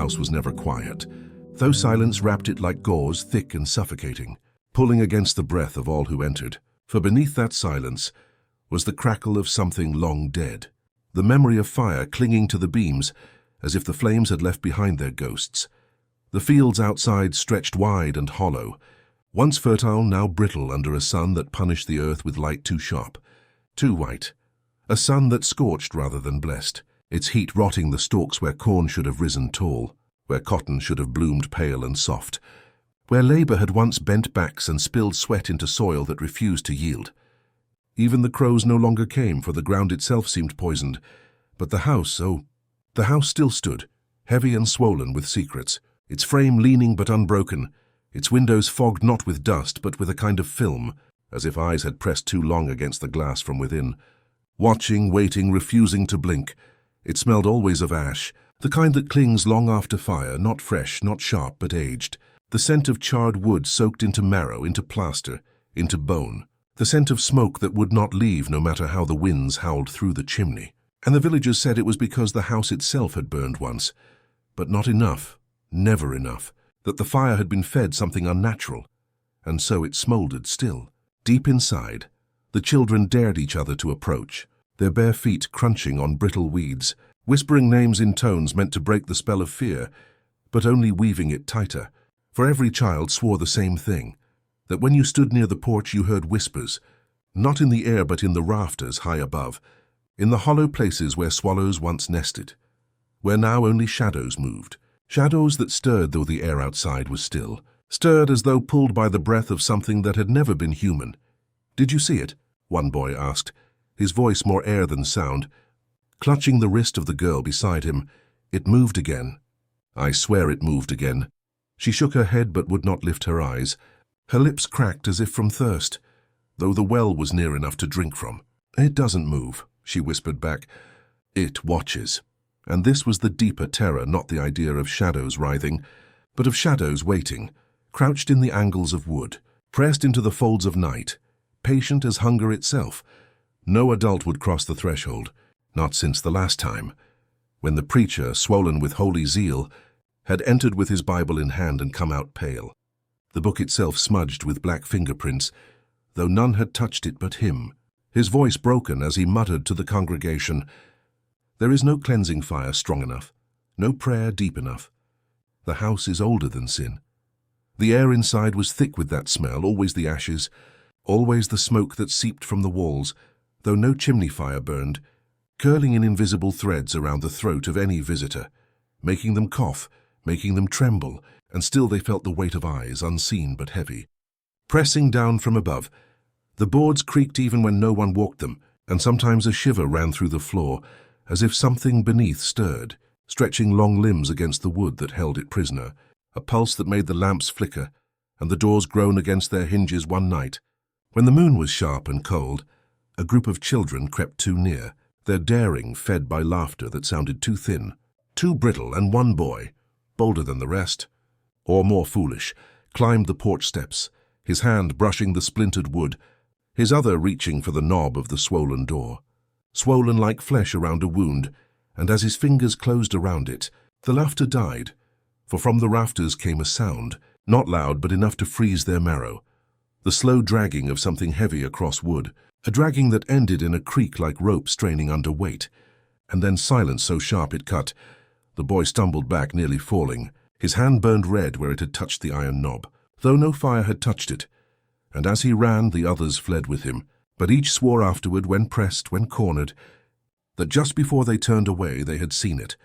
house was never quiet, though silence wrapped it like gauze, thick and suffocating, pulling against the breath of all who entered. For beneath that silence was the crackle of something long dead, the memory of fire clinging to the beams as if the flames had left behind their ghosts. The fields outside stretched wide and hollow, once fertile, now brittle under a sun that punished the earth with light too sharp, too white, a sun that scorched rather than blessed, its heat rotting the stalks where corn should have risen tall, where cotton should have bloomed pale and soft, where labor had once bent backs and spilled sweat into soil that refused to yield. Even the crows no longer came, for the ground itself seemed poisoned, but the house, oh, the house still stood, heavy and swollen with secrets, its frame leaning but unbroken, its windows fogged not with dust but with a kind of film, as if eyes had pressed too long against the glass from within. Watching, waiting, refusing to blink. It smelled always of ash, the kind that clings long after fire, not fresh, not sharp, but aged. The scent of charred wood soaked into marrow, into plaster, into bone. The scent of smoke that would not leave no matter how the winds howled through the chimney. And the villagers said it was because the house itself had burned once, but not enough, never enough, that the fire had been fed something unnatural, and so it smouldered still. Deep inside, the children dared each other to approach, their bare feet crunching on brittle weeds, whispering names in tones meant to break the spell of fear, but only weaving it tighter. For every child swore the same thing, that when you stood near the porch you heard whispers, not in the air but in the rafters high above, in the hollow places where swallows once nested, where now only shadows moved, shadows that stirred though the air outside was still, stirred as though pulled by the breath of something that had never been human. "Did you see it?" one boy asked, his voice more air than sound. Clutching the wrist of the girl beside him, "It moved again. I swear it moved again." She shook her head but would not lift her eyes. Her lips cracked as if from thirst, though the well was near enough to drink from. "It doesn't move," she whispered back. "It watches." And this was the deeper terror, not the idea of shadows writhing, but of shadows waiting, crouched in the angles of wood, pressed into the folds of night, patient as hunger itself. No adult would cross the threshold, not since the last time, when the preacher, swollen with holy zeal, had entered with his Bible in hand and come out pale, the book itself smudged with black fingerprints, though none had touched it but him, his voice broken as he muttered to the congregation, "There is no cleansing fire strong enough, no prayer deep enough. The house is older than sin." The air inside was thick with that smell, always the ashes, always the smoke that seeped from the walls, though no chimney fire burned, curling in invisible threads around the throat of any visitor, making them cough, making them tremble, and still they felt the weight of eyes, unseen but heavy. Pressing down from above, the boards creaked even when no one walked them, and sometimes a shiver ran through the floor, as if something beneath stirred, stretching long limbs against the wood that held it prisoner, a pulse that made the lamps flicker, and the doors groan against their hinges one night. When the moon was sharp and cold, a group of children crept too near, their daring fed by laughter that sounded too thin, too brittle, and one boy, bolder than the rest, or more foolish, climbed the porch steps, his hand brushing the splintered wood, his other reaching for the knob of the swollen door, swollen like flesh around a wound, and as his fingers closed around it, the laughter died, for from the rafters came a sound, not loud but enough to freeze their marrow, the slow dragging of something heavy across wood, a dragging that ended in a creak like rope straining under weight, and then silence so sharp it cut. The boy stumbled back, nearly falling. His hand burned red where it had touched the iron knob, though no fire had touched it, and as he ran the others fled with him, but each swore afterward, when pressed, when cornered, that just before they turned away they had seen it,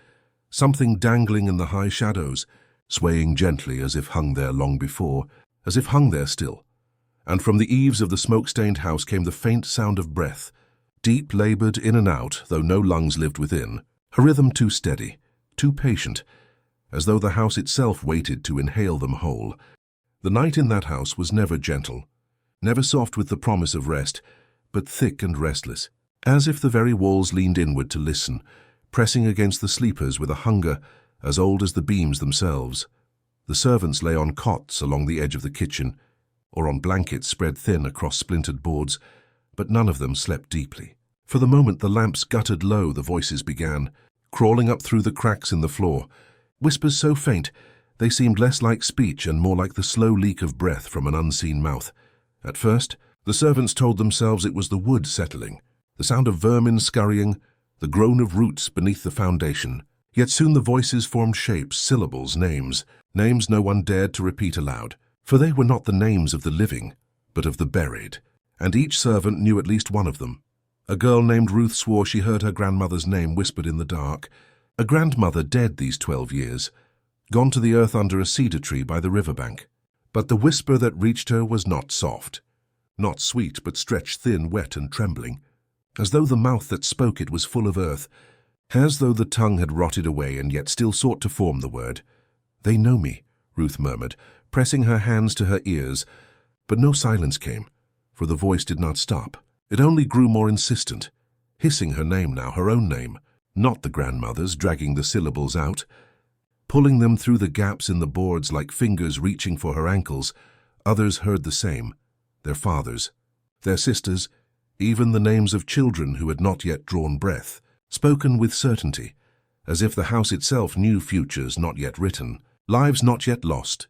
something dangling in the high shadows, swaying gently as if hung there long before, as if hung there still. And from the eaves of the smoke-stained house came the faint sound of breath, deep, laboured, in and out, though no lungs lived within, a rhythm too steady, too patient, as though the house itself waited to inhale them whole. The night in that house was never gentle, never soft with the promise of rest, but thick and restless, as if the very walls leaned inward to listen, pressing against the sleepers with a hunger as old as the beams themselves. The servants lay on cots along the edge of the kitchen, or on blankets spread thin across splintered boards, but none of them slept deeply. For the moment the lamps guttered low, the voices began, crawling up through the cracks in the floor, Whispers so faint, they seemed less like speech and more like the slow leak of breath from an unseen mouth. At first, the servants told themselves it was the wood settling, the sound of vermin scurrying, the groan of roots beneath the foundation. Yet soon the voices formed shapes, syllables, names no one dared to repeat aloud, for they were not the names of the living, but of the buried, and each servant knew at least one of them. A girl named Ruth swore she heard her grandmother's name whispered in the dark, a grandmother dead these 12 years, gone to the earth under a cedar tree by the riverbank. But the whisper that reached her was not soft, not sweet, but stretched thin, wet and trembling, as though the mouth that spoke it was full of earth, as though the tongue had rotted away and yet still sought to form the word. "They know me," Ruth murmured, pressing her hands to her ears, but no silence came, for the voice did not stop. It only grew more insistent, hissing her name now, her own name, not the grandmother's, dragging the syllables out, pulling them through the gaps in the boards like fingers reaching for her ankles. Others heard the same, their fathers, their sisters, even the names of children who had not yet drawn breath, spoken with certainty, as if the house itself knew futures not yet written, lives not yet lost.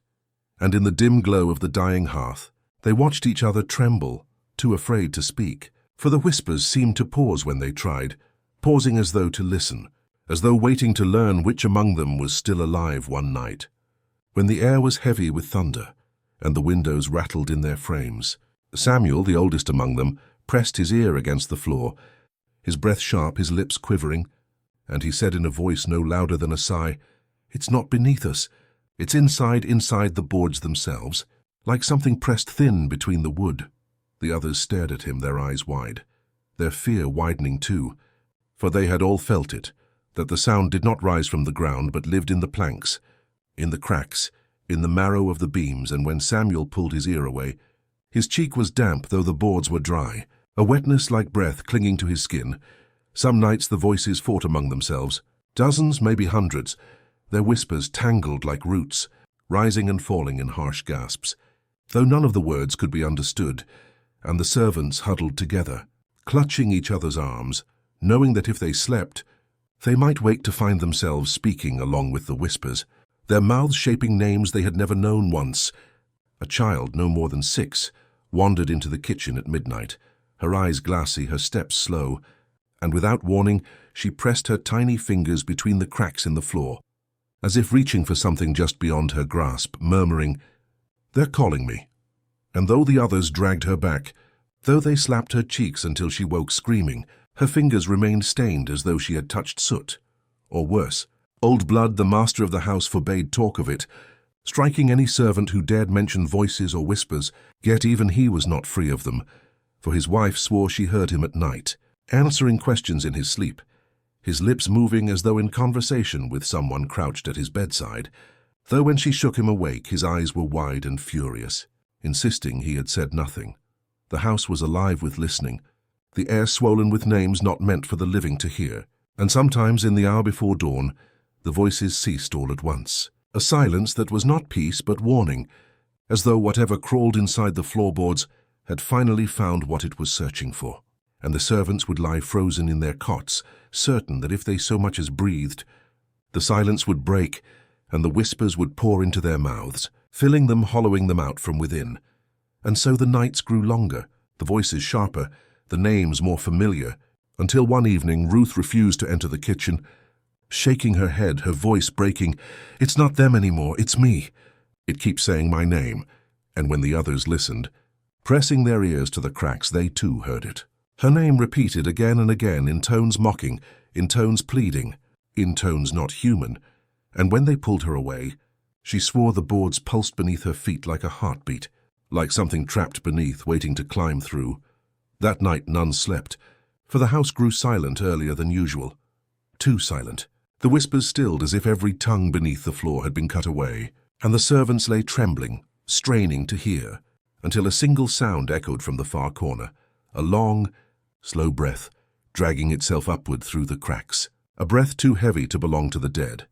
And in the dim glow of the dying hearth, they watched each other tremble, too afraid to speak, for the whispers seemed to pause when they tried, pausing as though to listen, as though waiting to learn which among them was still alive one night. When the air was heavy with thunder, and the windows rattled in their frames, Samuel, the oldest among them, pressed his ear against the floor, his breath sharp, his lips quivering, and he said in a voice no louder than a sigh, "It's not beneath us. It's inside the boards themselves, like something pressed thin between the wood." The others stared at him, their eyes wide, their fear widening too, for they had all felt it, that the sound did not rise from the ground but lived in the planks, in the cracks, in the marrow of the beams. And when Samuel pulled his ear away, his cheek was damp though the boards were dry, a wetness like breath clinging to his skin. Some nights the voices fought among themselves, dozens, maybe hundreds, their whispers tangled like roots, rising and falling in harsh gasps, though none of the words could be understood, and the servants huddled together, clutching each other's arms, knowing that if they slept, they might wake to find themselves speaking along with the whispers, their mouths shaping names they had never known once. A child, no more than 6, wandered into the kitchen at midnight, her eyes glassy, her steps slow, and without warning she pressed her tiny fingers between the cracks in the floor, as if reaching for something just beyond her grasp, murmuring, "They're calling me." And though the others dragged her back, though they slapped her cheeks until she woke screaming, her fingers remained stained as though she had touched soot. Or worse, Old Blood, the master of the house, forbade talk of it, striking any servant who dared mention voices or whispers, yet even he was not free of them, for his wife swore she heard him at night, answering questions in his sleep, his lips moving as though in conversation with someone crouched at his bedside, though when she shook him awake his eyes were wide and furious, insisting he had said nothing. The house was alive with listening, the air swollen with names not meant for the living to hear, and sometimes in the hour before dawn, the voices ceased all at once, a silence that was not peace but warning, as though whatever crawled inside the floorboards had finally found what it was searching for, and the servants would lie frozen in their cots, certain that if they so much as breathed, the silence would break and the whispers would pour into their mouths, filling them, hollowing them out from within. And so the nights grew longer, the voices sharper, the names more familiar, until one evening Ruth refused to enter the kitchen, shaking her head, her voice breaking. "It's not them anymore, it's me. It keeps saying my name." And when the others listened, pressing their ears to the cracks, they too heard it. Her name repeated again and again, in tones mocking, in tones pleading, in tones not human. And when they pulled her away, she swore the boards pulsed beneath her feet like a heartbeat, like something trapped beneath, waiting to climb through. That night none slept, for the house grew silent earlier than usual. Too silent. The whispers stilled as if every tongue beneath the floor had been cut away, and the servants lay trembling, straining to hear, until a single sound echoed from the far corner, a long, slow breath, dragging itself upward through the cracks, a breath too heavy to belong to the dead,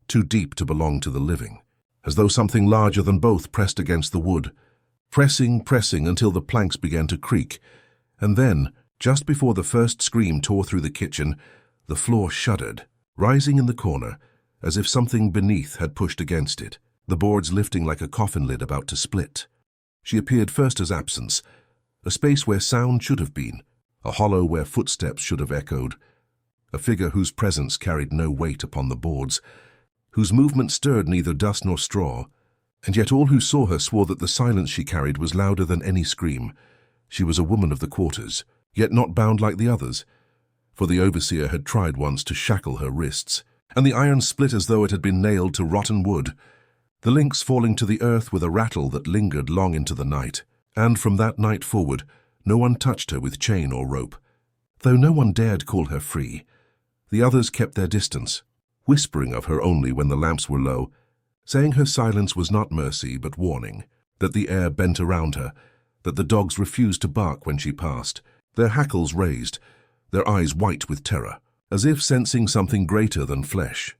too deep to belong to the living, as though something larger than both pressed against the wood, pressing until the planks began to creak, and then, just before the first scream tore through the kitchen, the floor shuddered, rising in the corner, as if something beneath had pushed against it, the boards lifting like a coffin lid about to split. She appeared first as absence, a space where sound should have been, a hollow where footsteps should have echoed, a figure whose presence carried no weight upon the boards, whose movement stirred neither dust nor straw, and yet all who saw her swore that the silence she carried was louder than any scream. She was a woman of the quarters, yet not bound like the others, for the overseer had tried once to shackle her wrists, and the iron split as though it had been nailed to rotten wood, the links falling to the earth with a rattle that lingered long into the night. And from that night forward, no one touched her with chain or rope, though no one dared call her free. The others kept their distance, whispering of her only when the lamps were low, saying her silence was not mercy but warning, that the air bent around her, that the dogs refused to bark when she passed, their hackles raised, their eyes white with terror, as if sensing something greater than flesh.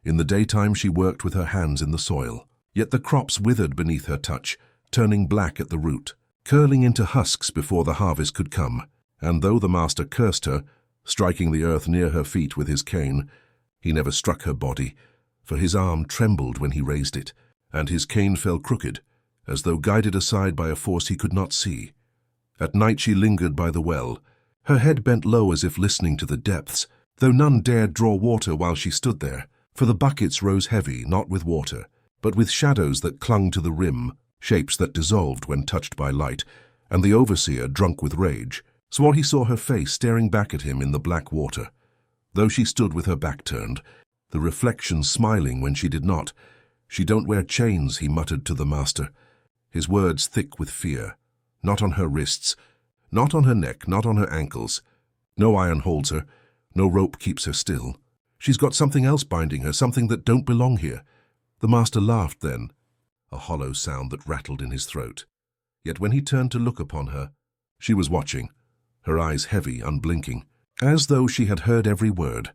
In the daytime she worked with her hands in the soil, yet the crops withered beneath her touch, turning black at the root, curling into husks before the harvest could come. And though the master cursed her, striking the earth near her feet with his cane, he never struck her body, for his arm trembled when he raised it, and his cane fell crooked, as though guided aside by a force he could not see. At night she lingered by the well, her head bent low as if listening to the depths, though none dared draw water while she stood there, for the buckets rose heavy, not with water, but with shadows that clung to the rim, shapes that dissolved when touched by light, and the overseer, drunk with rage, swore he saw her face staring back at him in the black water, though she stood with her back turned, the reflection smiling when she did not. "She don't wear chains," he muttered to the master, his words thick with fear. "Not on her wrists, not on her neck, not on her ankles. No iron holds her, no rope keeps her still. She's got something else binding her, something that don't belong here." The master laughed then, a hollow sound that rattled in his throat. Yet when he turned to look upon her, she was watching, her eyes heavy, unblinking, as though she had heard every word,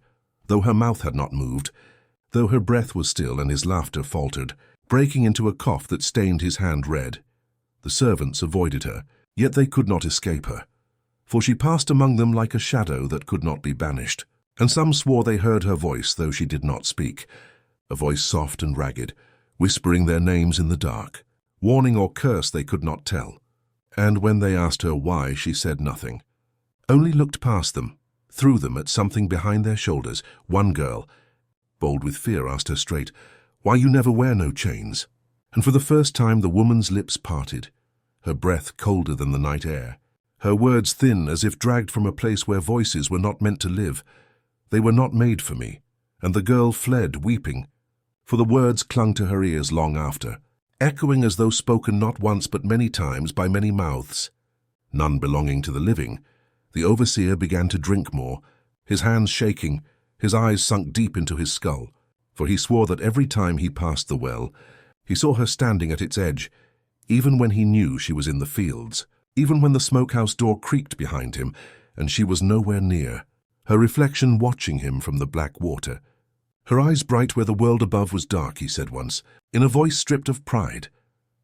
though her mouth had not moved, though her breath was still and his laughter faltered, breaking into a cough that stained his hand red. The servants avoided her, yet they could not escape her, for she passed among them like a shadow that could not be banished, and some swore they heard her voice, though she did not speak, a voice soft and ragged, whispering their names in the dark, warning or curse they could not tell. And when they asked her why, she said nothing, only looked past them, through them at something behind their shoulders. One girl, bold with fear, asked her straight, "Why you never wear no chains?" And for the first time the woman's lips parted, her breath colder than the night air, her words thin as if dragged from a place where voices were not meant to live. "They were not made for me." And the girl fled, weeping, for the words clung to her ears long after, echoing as though spoken not once but many times by many mouths. None belonging to the living, the overseer began to drink more, his hands shaking, his eyes sunk deep into his skull, for he swore that every time he passed the well, he saw her standing at its edge, even when he knew she was in the fields, even when the smokehouse door creaked behind him, and she was nowhere near, her reflection watching him from the black water. Her eyes bright where the world above was dark, he said once, in a voice stripped of pride,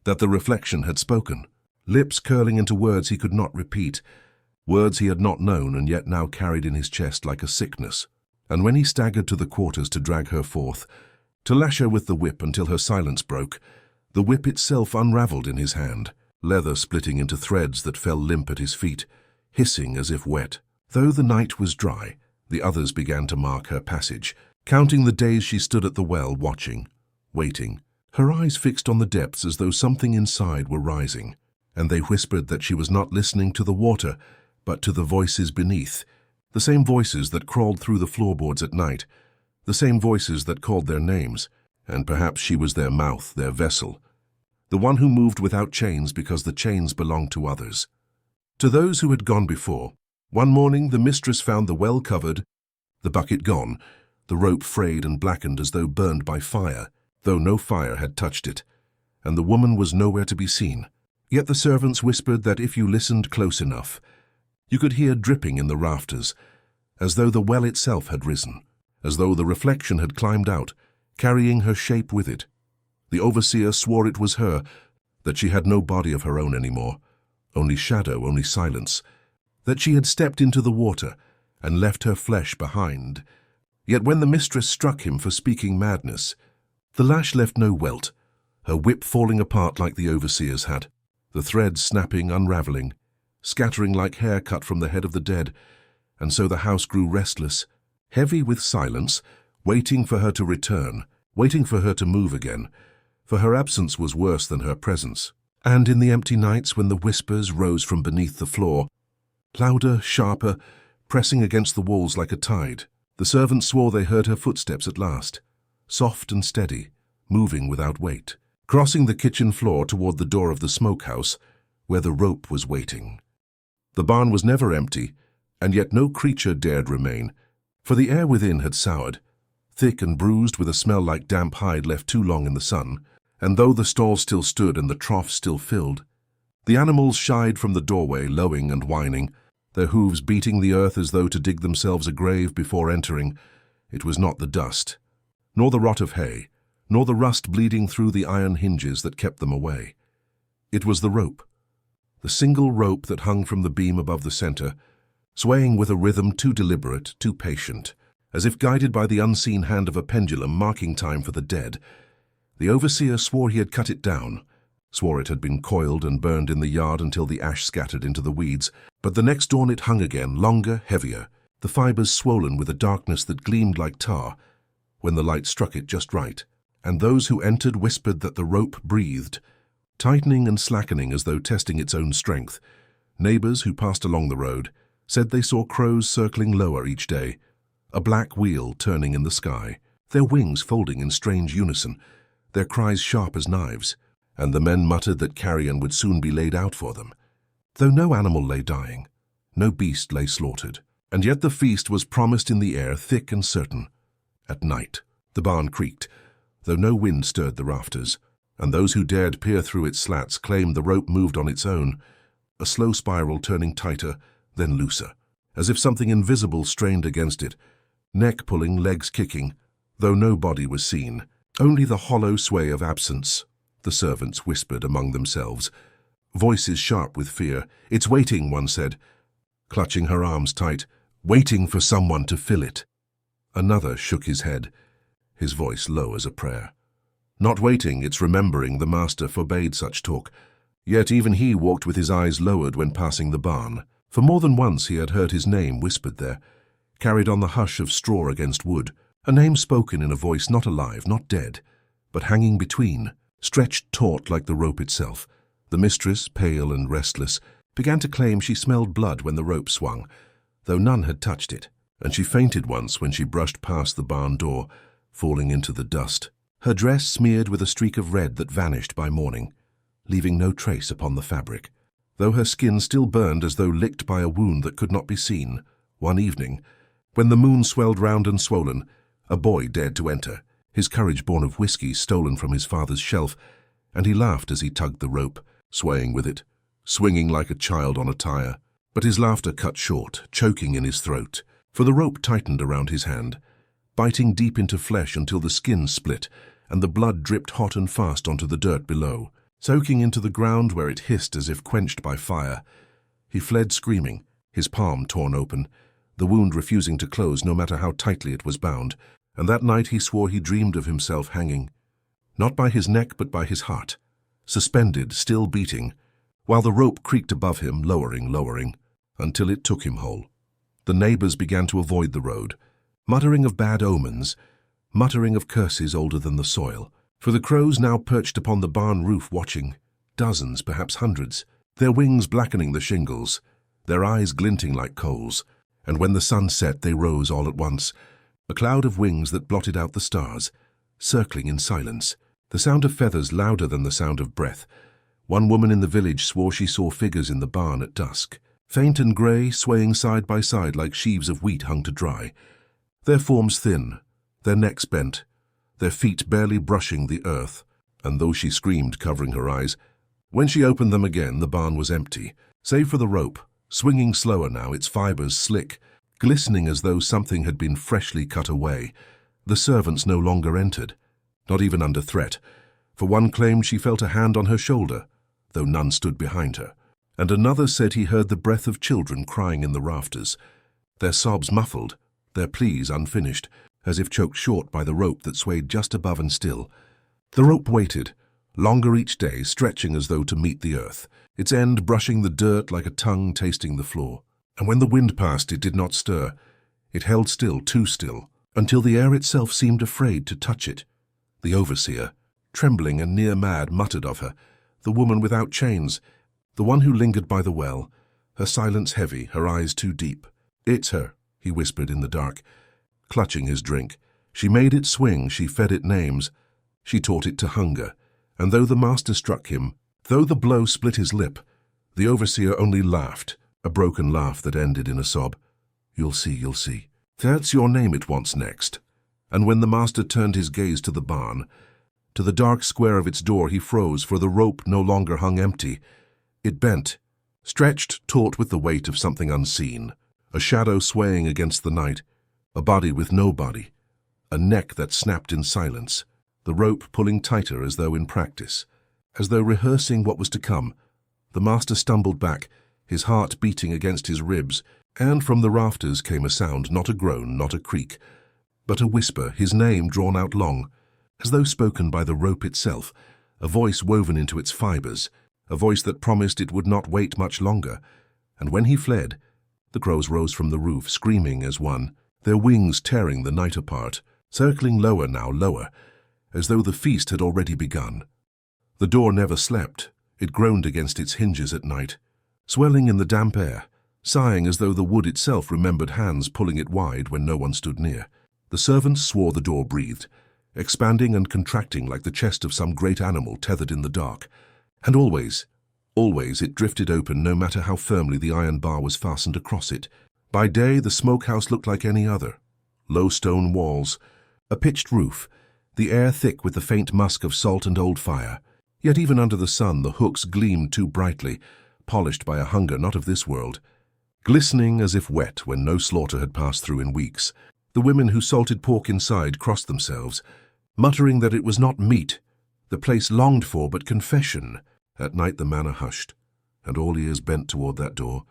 that the reflection had spoken, lips curling into words he could not repeat, words he had not known and yet now carried in his chest like a sickness. And when he staggered to the quarters to drag her forth, to lash her with the whip until her silence broke, the whip itself unravelled in his hand, leather splitting into threads that fell limp at his feet, hissing as if wet. Though the night was dry, the others began to mark her passage, counting the days she stood at the well, watching, waiting, her eyes fixed on the depths as though something inside were rising, and they whispered that she was not listening to the water, but to the voices beneath, the same voices that crawled through the floorboards at night, the same voices that called their names, and perhaps she was their mouth, their vessel, the one who moved without chains because the chains belonged to others. To those who had gone before, one morning the mistress found the well covered, the bucket gone, the rope frayed and blackened as though burned by fire, though no fire had touched it, and the woman was nowhere to be seen. Yet the servants whispered that if you listened close enough, you could hear dripping in the rafters, as though the well itself had risen, as though the reflection had climbed out, carrying her shape with it. The overseer swore it was her, that she had no body of her own anymore, only shadow, only silence, that she had stepped into the water and left her flesh behind, Yet when the mistress struck him for speaking madness, the lash left no welt, her whip falling apart like the overseer's had, the threads snapping, unravelling, scattering like hair cut from the head of the dead, and so the house grew restless, heavy with silence, waiting for her to return, waiting for her to move again, for her absence was worse than her presence. And in the empty nights when the whispers rose from beneath the floor, louder, sharper, pressing against the walls like a tide, the servants swore they heard her footsteps at last, soft and steady, moving without weight, crossing the kitchen floor toward the door of the smokehouse, where the rope was waiting. The barn was never empty, and yet no creature dared remain, for the air within had soured, thick and bruised with a smell like damp hide left too long in the sun, and though the stall still stood and the trough still filled, the animals shied from the doorway, lowing and whining, their hooves beating the earth as though to dig themselves a grave before entering. It was not the dust, nor the rot of hay, nor the rust bleeding through the iron hinges that kept them away. It was the rope, the single rope that hung from the beam above the center, swaying with a rhythm too deliberate, too patient, as if guided by the unseen hand of a pendulum marking time for the dead. The overseer swore he had cut it down, swore it had been coiled and burned in the yard until the ash scattered into the weeds, but the next dawn it hung again, longer, heavier, the fibers swollen with a darkness that gleamed like tar, when the light struck it just right, and those who entered whispered that the rope breathed, tightening and slackening as though testing its own strength. Neighbors who passed along the road said they saw crows circling lower each day, a black wheel turning in the sky, their wings folding in strange unison, their cries sharp as knives, and the men muttered that carrion would soon be laid out for them. Though no animal lay dying, no beast lay slaughtered, and yet the feast was promised in the air, thick and certain. At night, the barn creaked, though no wind stirred the rafters, and those who dared peer through its slats claimed the rope moved on its own, a slow spiral turning tighter, then looser, as if something invisible strained against it, neck pulling, legs kicking, though no body was seen, only the hollow sway of absence. The servants whispered among themselves, voices sharp with fear. "It's waiting," one said, clutching her arms tight, "waiting for someone to fill it." Another shook his head, his voice low as a prayer. "Not waiting, it's remembering," the master forbade such talk. Yet even he walked with his eyes lowered when passing the barn, for more than once he had heard his name whispered there, carried on the hush of straw against wood, a name spoken in a voice not alive, not dead, but hanging between, stretched taut like the rope itself. The mistress, pale and restless, began to claim she smelled blood when the rope swung, though none had touched it, and she fainted once when she brushed past the barn door, falling into the dust, her dress smeared with a streak of red that vanished by morning, leaving no trace upon the fabric, though her skin still burned as though licked by a wound that could not be seen. One evening, when the moon swelled round and swollen, a boy dared to enter, his courage born of whiskey stolen from his father's shelf, and he laughed as he tugged the rope, swaying with it, swinging like a child on a tire. But his laughter cut short, choking in his throat, for the rope tightened around his hand, biting deep into flesh until the skin split, and the blood dripped hot and fast onto the dirt below, soaking into the ground where it hissed as if quenched by fire. He fled screaming, his palm torn open, the wound refusing to close no matter how tightly it was bound, and that night he swore he dreamed of himself hanging, not by his neck but by his heart, suspended, still beating, while the rope creaked above him, lowering, until it took him whole. The neighbors began to avoid the road, muttering of bad omens, muttering of curses older than the soil, for the crows now perched upon the barn roof watching, dozens, perhaps hundreds, their wings blackening the shingles, their eyes glinting like coals, and when the sun set they rose all at once, a cloud of wings that blotted out the stars, circling in silence, the sound of feathers louder than the sound of breath. One woman in the village swore she saw figures in the barn at dusk, faint and grey, swaying side by side like sheaves of wheat hung to dry, their forms thin, their necks bent, their feet barely brushing the earth, and though she screamed, covering her eyes, when she opened them again the barn was empty, save for the rope, swinging slower now, its fibers slick, glistening as though something had been freshly cut away. The servants no longer entered, not even under threat, for one claimed she felt a hand on her shoulder, though none stood behind her, and another said he heard the breath of children crying in the rafters, their sobs muffled, their pleas unfinished, as if choked short by the rope that swayed just above and still. The rope waited, longer each day, stretching as though to meet the earth, its end brushing the dirt like a tongue tasting the floor. And when the wind passed, it did not stir. It held still, too still, until the air itself seemed afraid to touch it. The overseer, trembling and near mad, muttered of her, the woman without chains, the one who lingered by the well, her silence heavy, her eyes too deep. "It's her," he whispered in the dark, clutching his drink. She made it swing, she fed it names. She taught it to hunger, and though the master struck him, though the blow split his lip, the overseer only laughed, a broken laugh that ended in a sob. "You'll see, you'll see. That's your name it wants next." And when the master turned his gaze to the barn, to the dark square of its door, he froze, for the rope no longer hung empty. It bent, stretched taut with the weight of something unseen, a shadow swaying against the night, a body with no body, a neck that snapped in silence, the rope pulling tighter as though in practice, as though rehearsing what was to come. The master stumbled back, his heart beating against his ribs, and from the rafters came a sound, not a groan, not a creak, but a whisper, his name drawn out long, as though spoken by the rope itself, a voice woven into its fibers, a voice that promised it would not wait much longer. And when he fled, the crows rose from the roof, screaming as one, their wings tearing the night apart, circling lower now, lower, as though the feast had already begun. The door never slept. It groaned against its hinges at night, swelling in the damp air, sighing as though the wood itself remembered hands pulling it wide when no one stood near. The servants swore the door breathed, expanding and contracting like the chest of some great animal tethered in the dark. And always, always it drifted open, no matter how firmly the iron bar was fastened across it. By day the smokehouse looked like any other. Low stone walls, a pitched roof, the air thick with the faint musk of salt and old fire. Yet even under the sun the hooks gleamed too brightly, polished by a hunger not of this world, glistening as if wet when no slaughter had passed through in weeks. The women who salted pork inside crossed themselves, muttering that it was not meat, the place longed for, but confession. At night the manor hushed, and all ears bent toward that door.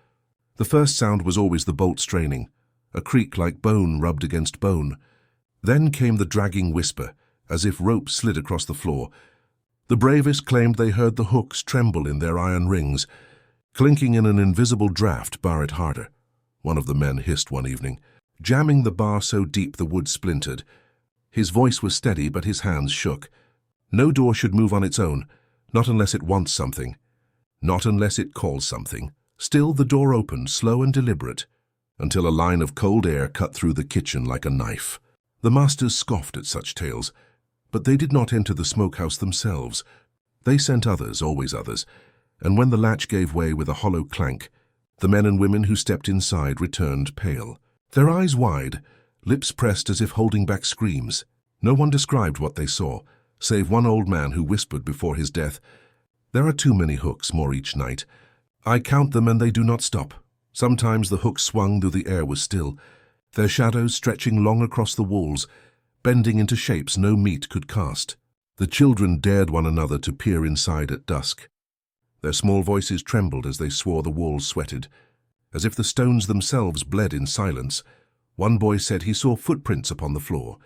The first sound was always the bolt straining, a creak like bone rubbed against bone. Then came the dragging whisper, as if rope slid across the floor. The bravest claimed they heard the hooks tremble in their iron rings, clinking in an invisible draught, bar it harder. One of the men hissed one evening, jamming the bar so deep the wood splintered. His voice was steady, but his hands shook. No door should move on its own, not unless it wants something, not unless it calls something. Still the door opened, slow and deliberate, until a line of cold air cut through the kitchen like a knife. The masters scoffed at such tales, but they did not enter the smokehouse themselves. They sent others, always others, and when the latch gave way with a hollow clank, the men and women who stepped inside returned pale, their eyes wide, lips pressed as if holding back screams. No one described what they saw, save one old man who whispered before his death, "There are too many hooks, more each night. I count them and they do not stop." Sometimes the hooks swung though the air was still, their shadows stretching long across the walls, bending into shapes no meat could cast. The children dared one another to peer inside at dusk. Their small voices trembled as they swore, the walls sweated, as if the stones themselves bled in silence. One boy said he saw footprints upon the floor,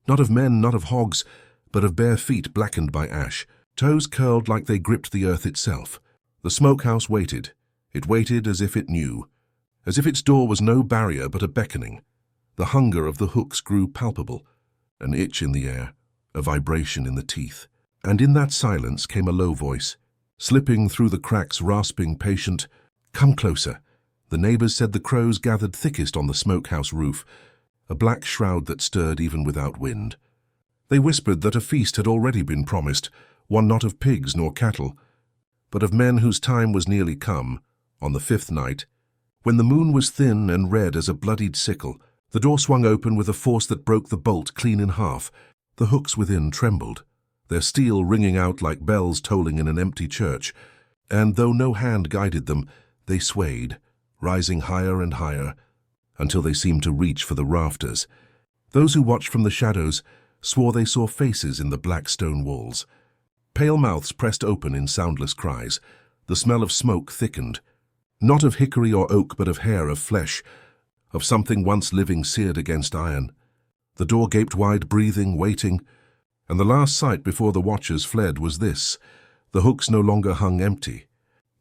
not of men, not of hogs, but of bare feet blackened by ash, toes curled like they gripped the earth itself. The smokehouse waited. It waited as if it knew, as if its door was no barrier but a beckoning. The hunger of the hooks grew palpable, an itch in the air, a vibration in the teeth. And in that silence came a low voice, slipping through the cracks, rasping, patient, "Come closer." The neighbors said the crows gathered thickest on the smokehouse roof, a black shroud that stirred even without wind. They whispered that a feast had already been promised, one not of pigs nor cattle, but of men whose time was nearly come. On the fifth night, when the moon was thin and red as a bloodied sickle, the door swung open with a force that broke the bolt clean in half. The hooks within trembled, their steel ringing out like bells tolling in an empty church, and though no hand guided them, they swayed, rising higher and higher, until they seemed to reach for the rafters. Those who watched from the shadows swore they saw faces in the black stone walls. Pale mouths pressed open in soundless cries. The smell of smoke thickened, not of hickory or oak, but of hair, of flesh, of something once living seared against iron. The door gaped wide, breathing, waiting, and the last sight before the watchers fled was this. The hooks no longer hung empty.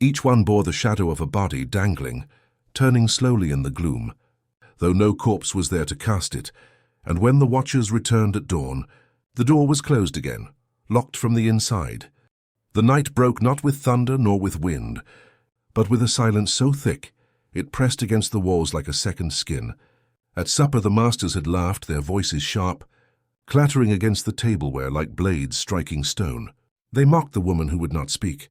Each one bore the shadow of a body dangling, turning slowly in the gloom, though no corpse was there to cast it, and when the watchers returned at dawn, the door was closed again, locked from the inside. The night broke not with thunder nor with wind, but with a silence so thick it pressed against the walls like a second skin. At supper the masters had laughed, their voices sharp, clattering against the tableware like blades striking stone. They mocked the woman who would not speak,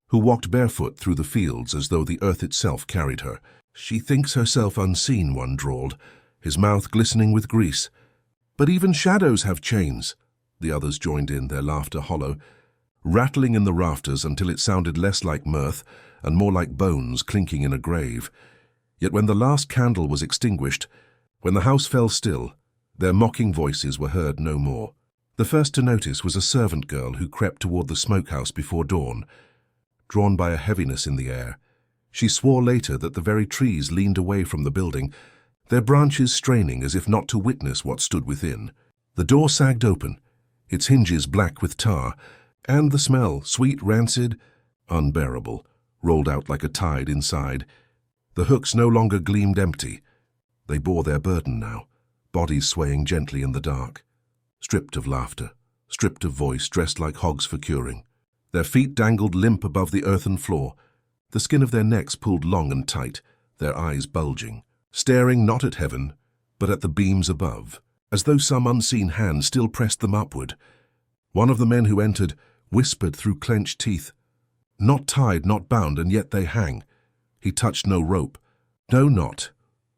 who walked barefoot through the fields as though the earth itself carried her. "She thinks herself unseen," one drawled, his mouth glistening with grease. "But even shadows have chains," the others joined in, their laughter hollow, rattling in the rafters until it sounded less like mirth and more like bones clinking in a grave. Yet when the last candle was extinguished, when the house fell still, their mocking voices were heard no more. The first to notice was a servant girl who crept toward the smokehouse before dawn, drawn by a heaviness in the air. She swore later that the very trees leaned away from the building, their branches straining as if not to witness what stood within. The door sagged open, its hinges black with tar, and the smell, sweet, rancid, unbearable, rolled out like a tide inside. The hooks no longer gleamed empty. They bore their burden now, bodies swaying gently in the dark, stripped of laughter, stripped of voice, dressed like hogs for curing. Their feet dangled limp above the earthen floor, the skin of their necks pulled long and tight, their eyes bulging, staring not at heaven, but at the beams above, as though some unseen hand still pressed them upward. One of the men who entered whispered through clenched teeth, "Not tied, not bound, and yet they hang." He touched no rope, no knot,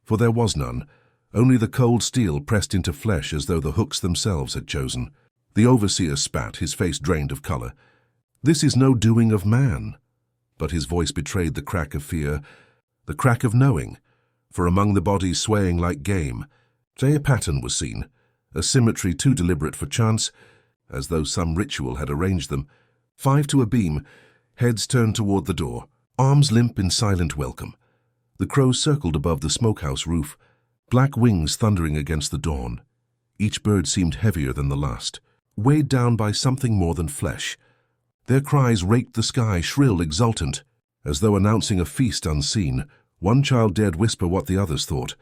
for there was none, only the cold steel pressed into flesh as though the hooks themselves had chosen. The overseer spat, his face drained of color. "This is no doing of man." But his voice betrayed the crack of fear, the crack of knowing, for among the bodies swaying like game, a pattern was seen, a symmetry too deliberate for chance, as though some ritual had arranged them. 5 to a beam, heads turned toward the door, arms limp in silent welcome. The crows circled above the smokehouse roof, black wings thundering against the dawn. Each bird seemed heavier than the last, weighed down by something more than flesh. Their cries raked the sky, shrill, exultant, as though announcing a feast unseen. One child dared whisper what the others thought.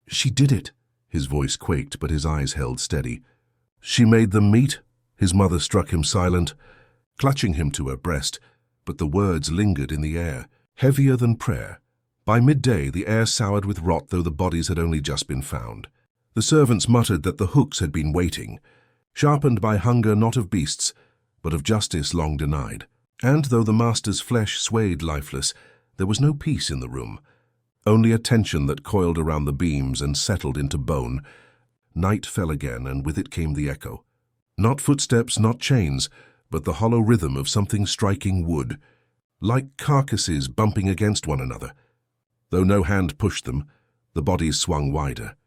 "She did it." His voice quaked, but his eyes held steady. "She made them meet?" His mother struck him silent, clutching him to her breast, but the words lingered in the air, heavier than prayer. By midday, the air soured with rot, though the bodies had only just been found. The servants muttered that the hooks had been waiting, sharpened by hunger not of beasts, but of justice long denied. And though the master's flesh swayed lifeless, there was no peace in the room, only a tension that coiled around the beams and settled into bone. Night fell again, and with it came the echo. Not footsteps, not chains, but the hollow rhythm of something striking wood, like carcasses bumping against one another. Though no hand pushed them, the bodies swung wider,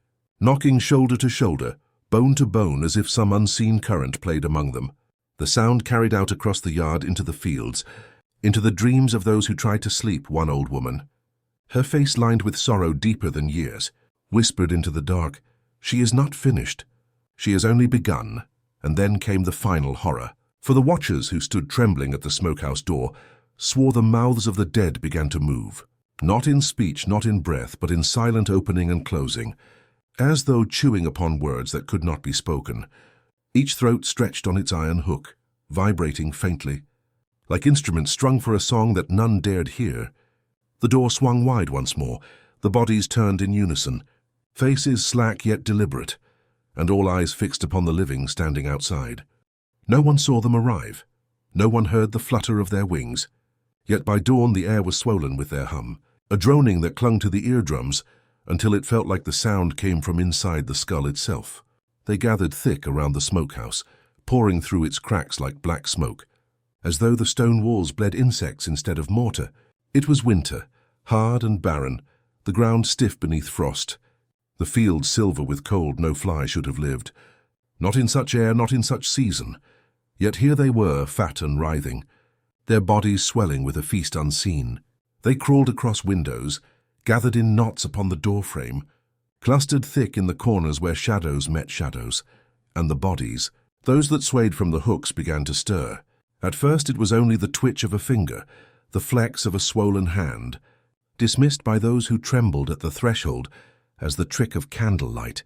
knocking shoulder to shoulder, bone to bone, as if some unseen current played among them. The sound carried out across the yard into the fields, into the dreams of those who tried to sleep. One old woman, her face lined with sorrow deeper than years, whispered into the dark, "She is not finished. She has only begun." And then came the final horror. For the watchers who stood trembling at the smokehouse door swore the mouths of the dead began to move, not in speech, not in breath, but in silent opening and closing, as though chewing upon words that could not be spoken. Each throat stretched on its iron hook, vibrating faintly, like instruments strung for a song that none dared hear. The door swung wide once more, the bodies turned in unison, faces slack yet deliberate, and all eyes fixed upon the living standing outside. No one saw them arrive, no one heard the flutter of their wings, yet by dawn the air was swollen with their hum, a droning that clung to the eardrums until it felt like the sound came from inside the skull itself. They gathered thick around the smokehouse, pouring through its cracks like black smoke, as though the stone walls bled insects instead of mortar. It was winter, hard and barren, the ground stiff beneath frost, the fields silver with cold no fly should have lived. Not in such air, not in such season. Yet here they were, fat and writhing, their bodies swelling with a feast unseen. They crawled across windows, gathered in knots upon the doorframe, clustered thick in the corners where shadows met shadows, and the bodies, those that swayed from the hooks, began to stir. At first it was only the twitch of a finger, the flex of a swollen hand, dismissed by those who trembled at the threshold as the trick of candlelight.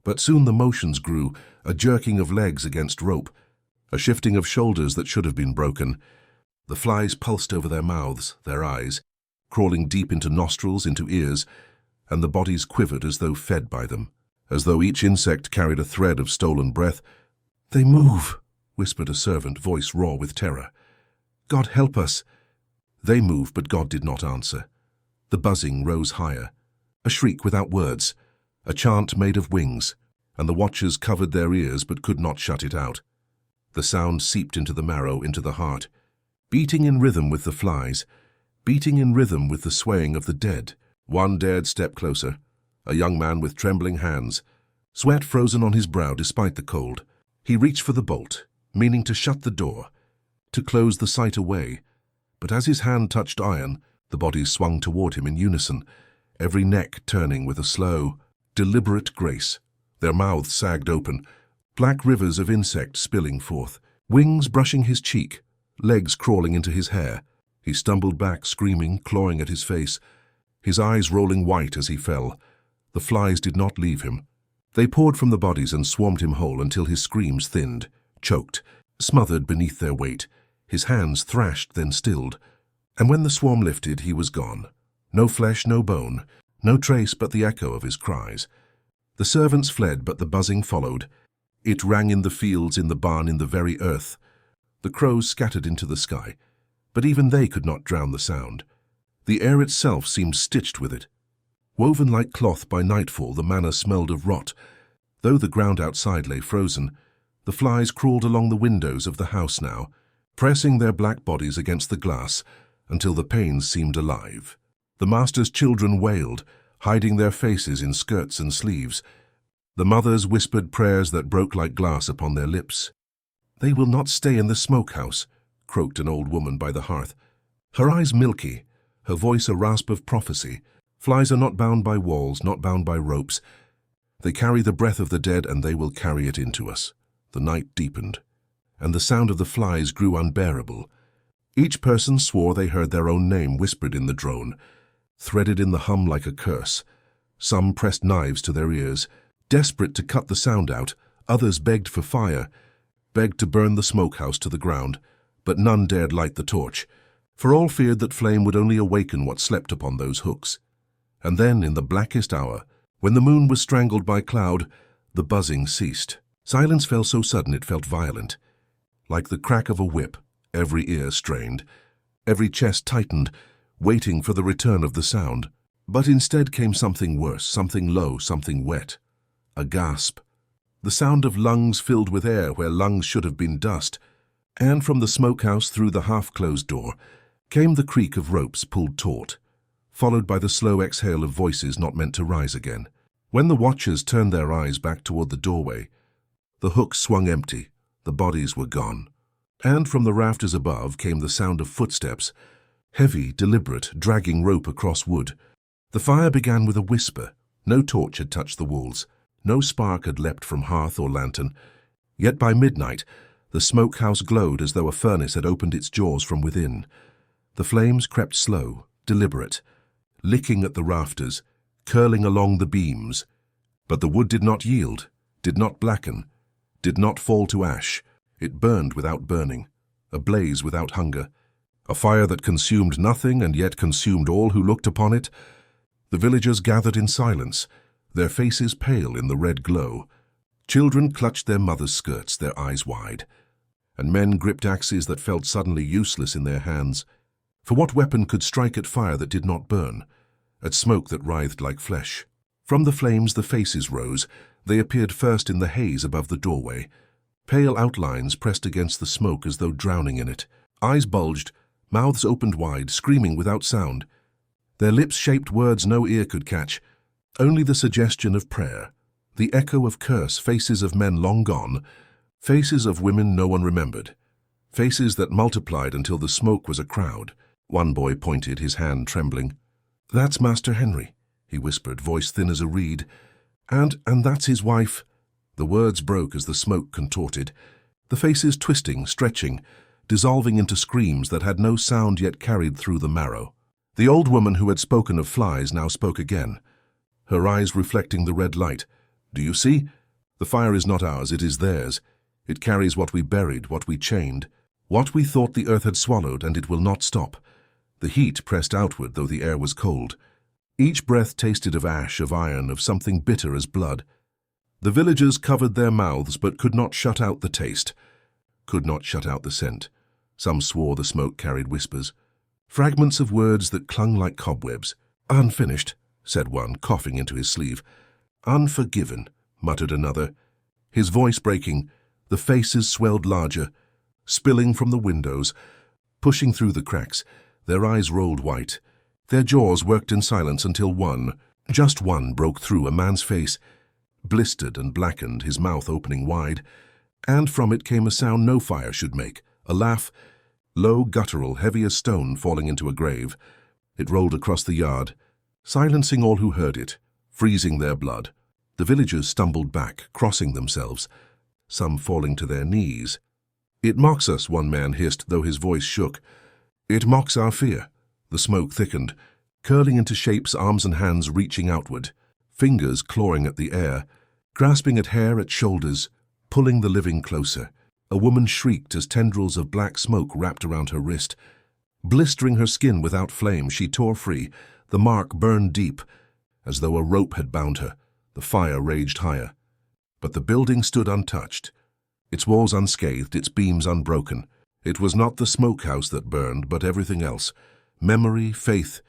But soon the motions grew, a jerking of legs against rope, a shifting of shoulders that should have been broken. The flies pulsed over their mouths, their eyes, crawling deep into nostrils, into ears, and the bodies quivered as though fed by them, as though each insect carried a thread of stolen breath. "They move," whispered a servant, voice raw with terror. "God help us." They moved, but God did not answer. The buzzing rose higher, a shriek without words, a chant made of wings, and the watchers covered their ears but could not shut it out. The sound seeped into the marrow, into the heart, beating in rhythm with the flies, beating in rhythm with the swaying of the dead. One dared step closer, a young man with trembling hands, sweat frozen on his brow despite the cold. He reached for the bolt, meaning to shut the door, to close the sight away, but as his hand touched iron, the bodies swung toward him in unison, every neck turning with a slow, deliberate grace. Their mouths sagged open, black rivers of insects spilling forth, wings brushing his cheek, legs crawling into his hair. He stumbled back, screaming, clawing at his face, his eyes rolling white as he fell. The flies did not leave him. They poured from the bodies and swarmed him whole until his screams thinned, choked, smothered beneath their weight. His hands thrashed, then stilled, and when the swarm lifted, he was gone. No flesh, no bone, no trace but the echo of his cries. The servants fled, but the buzzing followed. It rang in the fields, in the barn, in the very earth. The crows scattered into the sky, but even they could not drown the sound. The air itself seemed stitched with it. Woven like cloth by nightfall, the manor smelled of rot. Though the ground outside lay frozen, the flies crawled along the windows of the house now, pressing their black bodies against the glass until the panes seemed alive. The master's children wailed, hiding their faces in skirts and sleeves. The mothers whispered prayers that broke like glass upon their lips. "They will not stay in the smokehouse," croaked an old woman by the hearth, her eyes milky, her voice a rasp of prophecy. "Flies are not bound by walls, not bound by ropes. They carry the breath of the dead, and they will carry it into us." The night deepened, and the sound of the flies grew unbearable. Each person swore they heard their own name whispered in the drone, threaded in the hum like a curse. Some pressed knives to their ears, desperate to cut the sound out. Others begged for fire, begged to burn the smokehouse to the ground, but none dared light the torch, for all feared that flame would only awaken what slept upon those hooks. And then, in the blackest hour, when the moon was strangled by cloud, the buzzing ceased. Silence fell so sudden it felt violent. Like the crack of a whip, every ear strained, every chest tightened, waiting for the return of the sound. But instead came something worse, something low, something wet. A gasp. The sound of lungs filled with air where lungs should have been dust. And from the smokehouse through the half-closed door came the creak of ropes pulled taut, followed by the slow exhale of voices not meant to rise again. When the watchers turned their eyes back toward the doorway, the hooks swung empty, the bodies were gone. And from the rafters above came the sound of footsteps, heavy, deliberate, dragging rope across wood. The fire began with a whisper. No torch had touched the walls, no spark had leapt from hearth or lantern. Yet by midnight, the smokehouse glowed as though a furnace had opened its jaws from within. The flames crept slow, deliberate, licking at the rafters, curling along the beams. But the wood did not yield, did not blacken, did not fall to ash. It burned without burning, a blaze without hunger, a fire that consumed nothing and yet consumed all who looked upon it. The villagers gathered in silence, their faces pale in the red glow. Children clutched their mothers' skirts, their eyes wide, and men gripped axes that felt suddenly useless in their hands. For what weapon could strike at fire that did not burn, at smoke that writhed like flesh? From the flames the faces rose. They appeared first in the haze above the doorway, pale outlines pressed against the smoke as though drowning in it. Eyes bulged, mouths opened wide, screaming without sound. Their lips shaped words no ear could catch, only the suggestion of prayer, the echo of curse, faces of men long gone, faces of women no one remembered, faces that multiplied until the smoke was a crowd. One boy pointed, his hand trembling. "That's Master Henry," he whispered, voice thin as a reed. And that's his wife." The words broke as the smoke contorted, the faces twisting, stretching, dissolving into screams that had no sound yet carried through the marrow. The old woman who had spoken of flies now spoke again, her eyes reflecting the red light. "Do you see? The fire is not ours, it is theirs. It carries what we buried, what we chained, what we thought the earth had swallowed, and it will not stop." The heat pressed outward, though the air was cold. Each breath tasted of ash, of iron, of something bitter as blood. The villagers covered their mouths but could not shut out the taste, could not shut out the scent. Some swore the smoke carried whispers, fragments of words that clung like cobwebs. "Unfinished," said one, coughing into his sleeve. "Unforgiven," muttered another, his voice breaking. The faces swelled larger, spilling from the windows, pushing through the cracks. Their eyes rolled white. Their jaws worked in silence until one, just one, broke through, a man's face, blistered and blackened, his mouth opening wide, and from it came a sound no fire should make, a laugh, low, guttural, heavy as stone falling into a grave. It rolled across the yard, silencing all who heard it, freezing their blood. The villagers stumbled back, crossing themselves, some falling to their knees. "It mocks us," one man hissed, though his voice shook. "It mocks our fear." The smoke thickened, curling into shapes, arms and hands reaching outward, fingers clawing at the air, grasping at hair, at shoulders, pulling the living closer. A woman shrieked as tendrils of black smoke wrapped around her wrist. Blistering her skin without flame, she tore free. The mark burned deep, as though a rope had bound her. The fire raged higher. But the building stood untouched, its walls unscathed, its beams unbroken. It was not the smokehouse that burned, but everything else. Memory, faith,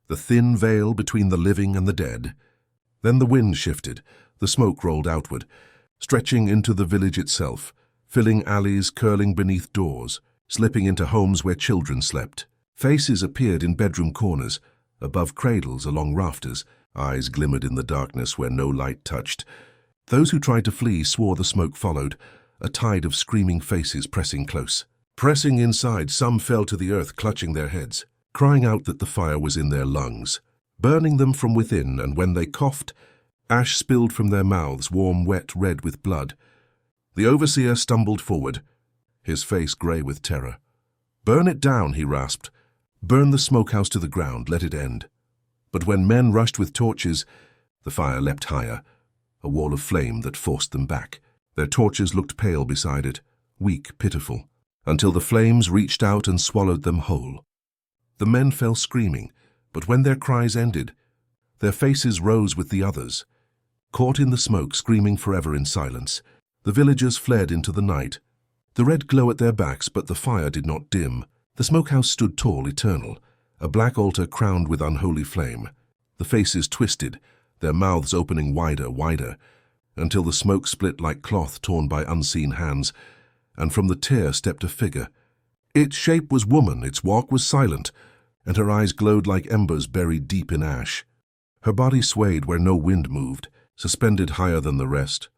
the thin veil between the living and the dead. Then the wind shifted, the smoke rolled outward, stretching into the village itself, filling alleys, curling beneath doors, slipping into homes where children slept. Faces appeared in bedroom corners, above cradles, along rafters. Eyes glimmered in the darkness where no light touched. Those who tried to flee swore the smoke followed, a tide of screaming faces pressing close. Pressing inside, some fell to the earth, clutching their heads, crying out that the fire was in their lungs, burning them from within, and when they coughed, ash spilled from their mouths, warm, wet, red with blood. The overseer stumbled forward, his face grey with terror. "Burn it down," he rasped. "Burn the smokehouse to the ground, let it end." But when men rushed with torches, the fire leapt higher, a wall of flame that forced them back. Their torches looked pale beside it, weak, pitiful, until the flames reached out and swallowed them whole. The men fell screaming, but when their cries ended, their faces rose with the others, caught in the smoke, screaming forever in silence. The villagers fled into the night, the red glow at their backs, but the fire did not dim. The smokehouse stood tall, eternal, a black altar crowned with unholy flame. The faces twisted, their mouths opening wider, wider, until the smoke split like cloth torn by unseen hands, and from the tear stepped a figure. Its shape was woman, its walk was silent, and her eyes glowed like embers buried deep in ash. Her body swayed where no wind moved, suspended higher than the rest,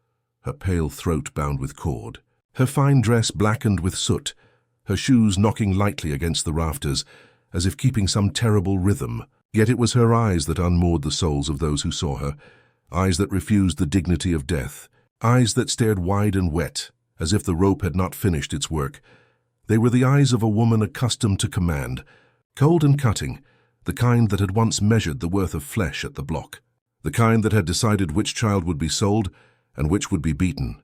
her pale throat bound with cord, her fine dress blackened with soot, her shoes knocking lightly against the rafters, as if keeping some terrible rhythm. Yet it was her eyes that unmoored the souls of those who saw her, eyes that refused the dignity of death, eyes that stared wide and wet, as if the rope had not finished its work. They were the eyes of a woman accustomed to command, cold and cutting, the kind that had once measured the worth of flesh at the block, the kind that had decided which child would be sold and which would be beaten.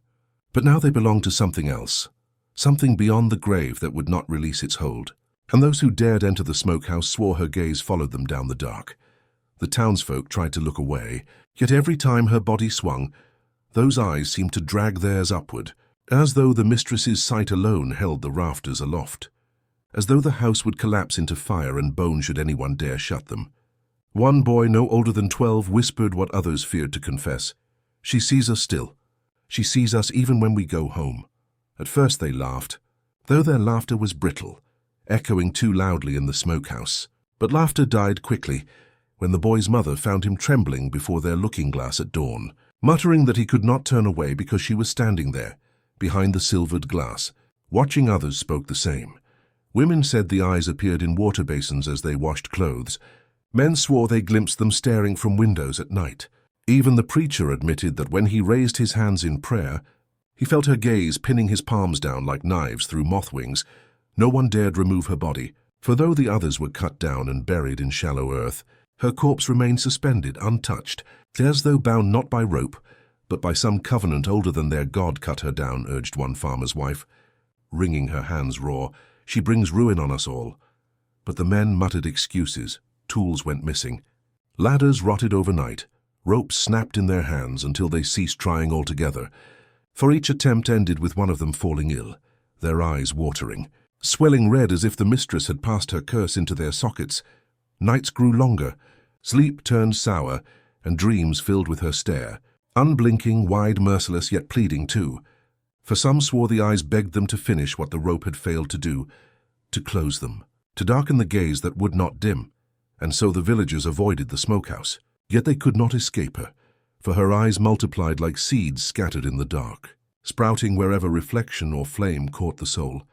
But now they belonged to something else, something beyond the grave that would not release its hold. And those who dared enter the smokehouse swore her gaze followed them down the dark. The townsfolk tried to look away, yet every time her body swung, those eyes seemed to drag theirs upward, as though the mistress's sight alone held the rafters aloft, as though the house would collapse into fire and bone should anyone dare shut them. One boy, no older than 12, whispered what others feared to confess. "She sees us still. She sees us even when we go home." At first they laughed, though their laughter was brittle, echoing too loudly in the smokehouse. But laughter died quickly when the boy's mother found him trembling before their looking-glass at dawn, muttering that he could not turn away because she was standing there, behind the silvered glass. Watching others spoke the same. Women said the eyes appeared in water basins as they washed clothes. Men swore they glimpsed them staring from windows at night. Even the preacher admitted that when he raised his hands in prayer, he felt her gaze pinning his palms down like knives through moth wings. No one dared remove her body, for though the others were cut down and buried in shallow earth, her corpse remained suspended, untouched, as though bound not by rope, but by some covenant older than their God. Cut her down, urged one farmer's wife. Wringing her hands raw, she brings ruin on us all. But the men muttered excuses. Tools went missing. Ladders rotted overnight. Ropes snapped in their hands until they ceased trying altogether. For each attempt ended with one of them falling ill, their eyes watering, swelling red as if the mistress had passed her curse into their sockets. Nights grew longer. Sleep turned sour, and dreams filled with her stare, unblinking, wide, merciless, yet pleading too. For some swore the eyes begged them to finish what the rope had failed to do, to close them, to darken the gaze that would not dim. And so the villagers avoided the smokehouse. Yet they could not escape her, for her eyes multiplied like seeds scattered in the dark, sprouting wherever reflection or flame caught the soul.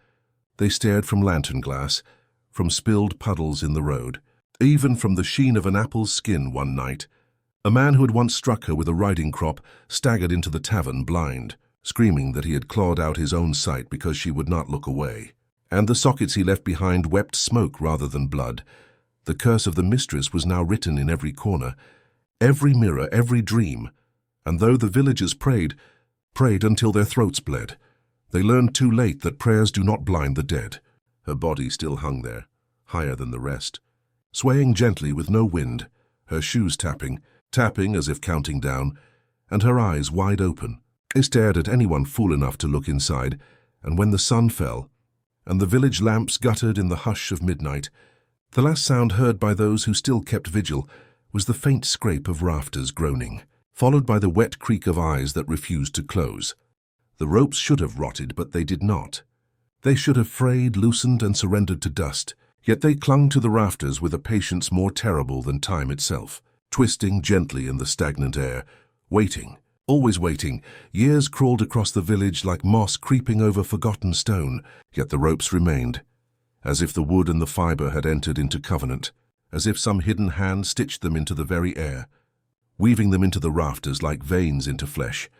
They stared from lantern glass, from spilled puddles in the road, even from the sheen of an apple's skin one night. A man who had once struck her with a riding crop staggered into the tavern blind, screaming that he had clawed out his own sight because she would not look away. And the sockets he left behind wept smoke rather than blood. The curse of the mistress was now written in every corner, every mirror, every dream. And though the villagers prayed until their throats bled, they learned too late that prayers do not blind the dead. Her body still hung there, higher than the rest, swaying gently with no wind, her shoes tapping as if counting down, and her eyes wide open. They stared at anyone fool enough to look inside, and when the sun fell, and the village lamps guttered in the hush of midnight, the last sound heard by those who still kept vigil was the faint scrape of rafters groaning, followed by the wet creak of eyes that refused to close. The ropes should have rotted, but they did not. They should have frayed, loosened, and surrendered to dust, yet they clung to the rafters with a patience more terrible than time itself, twisting gently in the stagnant air, waiting, always waiting. Years crawled across the village like moss creeping over forgotten stone, yet the ropes remained, as if the wood and the fibre had entered into covenant, as if some hidden hand stitched them into the very air, weaving them into the rafters like veins into flesh.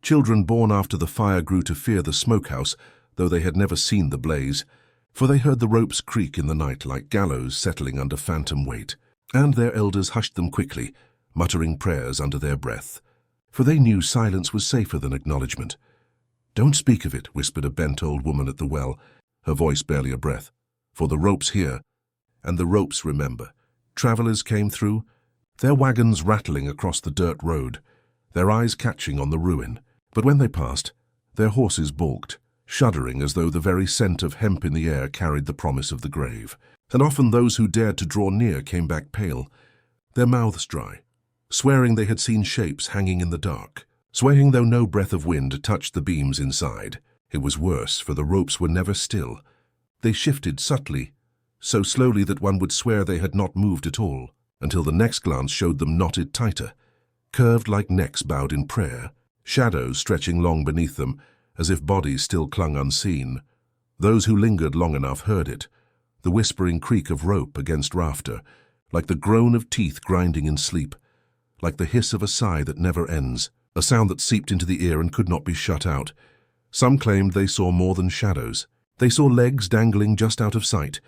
Children born after the fire grew to fear the smokehouse, though they had never seen the blaze, for they heard the ropes creak in the night like gallows settling under phantom weight, and their elders hushed them quickly, muttering prayers under their breath, for they knew silence was safer than acknowledgement. "Don't speak of it," whispered a bent old woman at the well, her voice barely a breath, "for the ropes hear, and the ropes remember." Travellers came through, their wagons rattling across the dirt road, their eyes catching on the ruin. But when they passed, their horses balked, shuddering as though the very scent of hemp in the air carried the promise of the grave. And often those who dared to draw near came back pale, their mouths dry, swearing they had seen shapes hanging in the dark, swaying though no breath of wind touched the beams inside. It was worse, for the ropes were never still. They shifted subtly, so slowly that one would swear they had not moved at all, until the next glance showed them knotted tighter, curved like necks bowed in prayer, shadows stretching long beneath them, as if bodies still clung unseen. Those who lingered long enough heard it, the whispering creak of rope against rafter, like the groan of teeth grinding in sleep, like the hiss of a sigh that never ends, a sound that seeped into the ear and could not be shut out. Some claimed they saw more than shadows. They saw legs dangling just out of sight,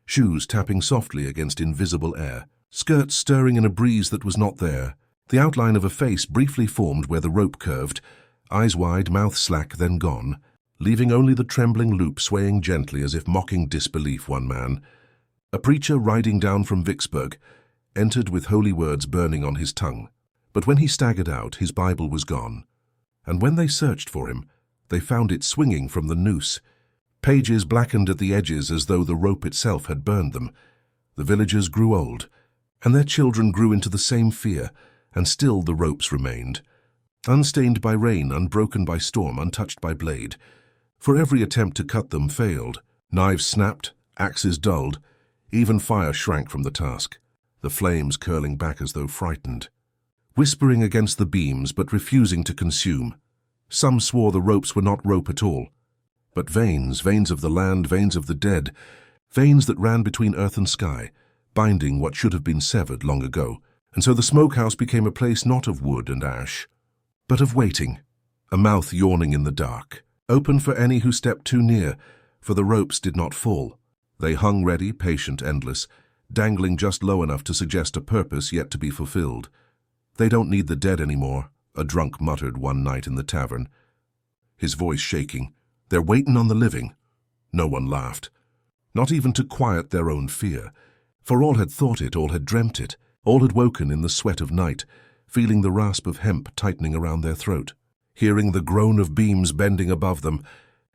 shoes tapping softly against invisible air, skirts stirring in a breeze that was not there, the outline of a face briefly formed where the rope curved, eyes wide, mouth slack, then gone, leaving only the trembling loop swaying gently as if mocking disbelief. One man, a preacher riding down from Vicksburg, entered with holy words burning on his tongue. But when he staggered out, his Bible was gone, and when they searched for him, they found it swinging from the noose, pages blackened at the edges as though the rope itself had burned them. The villagers grew old, and their children grew into the same fear, and still the ropes remained, unstained by rain, unbroken by storm, untouched by blade. For every attempt to cut them failed. Knives snapped, axes dulled, even fire shrank from the task, the flames curling back as though frightened, whispering against the beams but refusing to consume. Some swore the ropes were not rope at all, but veins, veins of the land, veins of the dead, veins that ran between earth and sky, binding what should have been severed long ago. And so the smokehouse became a place not of wood and ash, but of waiting, a mouth yawning in the dark, open for any who stepped too near, for the ropes did not fall. They hung ready, patient, endless, dangling just low enough to suggest a purpose yet to be fulfilled. "They don't need the dead anymore," a drunk muttered one night in the tavern, his voice shaking. "They're waiting on the living." No one laughed, not even to quiet their own fear, for all had thought it, all had dreamt it, all had woken in the sweat of night, feeling the rasp of hemp tightening around their throat, hearing the groan of beams bending above them,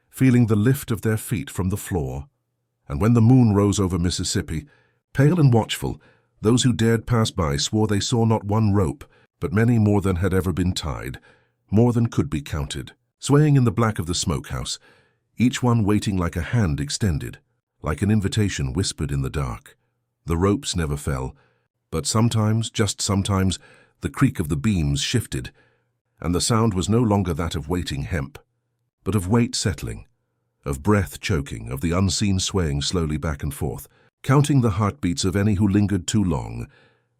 feeling the lift of their feet from the floor. And when the moon rose over Mississippi, pale and watchful, those who dared pass by swore they saw not one rope, but many more than had ever been tied, more than could be counted, swaying in the black of the smokehouse, each one waiting like a hand extended, like an invitation whispered in the dark. The ropes never fell, but sometimes, just sometimes, the creak of the beams shifted, and the sound was no longer that of waiting hemp, but of weight settling, of breath choking, of the unseen swaying slowly back and forth, counting the heartbeats of any who lingered too long,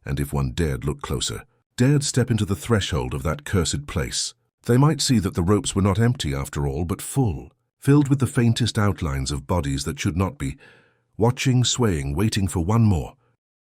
and if one dared look closer, dared step into the threshold of that cursed place, they might see that the ropes were not empty after all, but full, filled with the faintest outlines of bodies that should not be, watching, swaying, waiting for one more,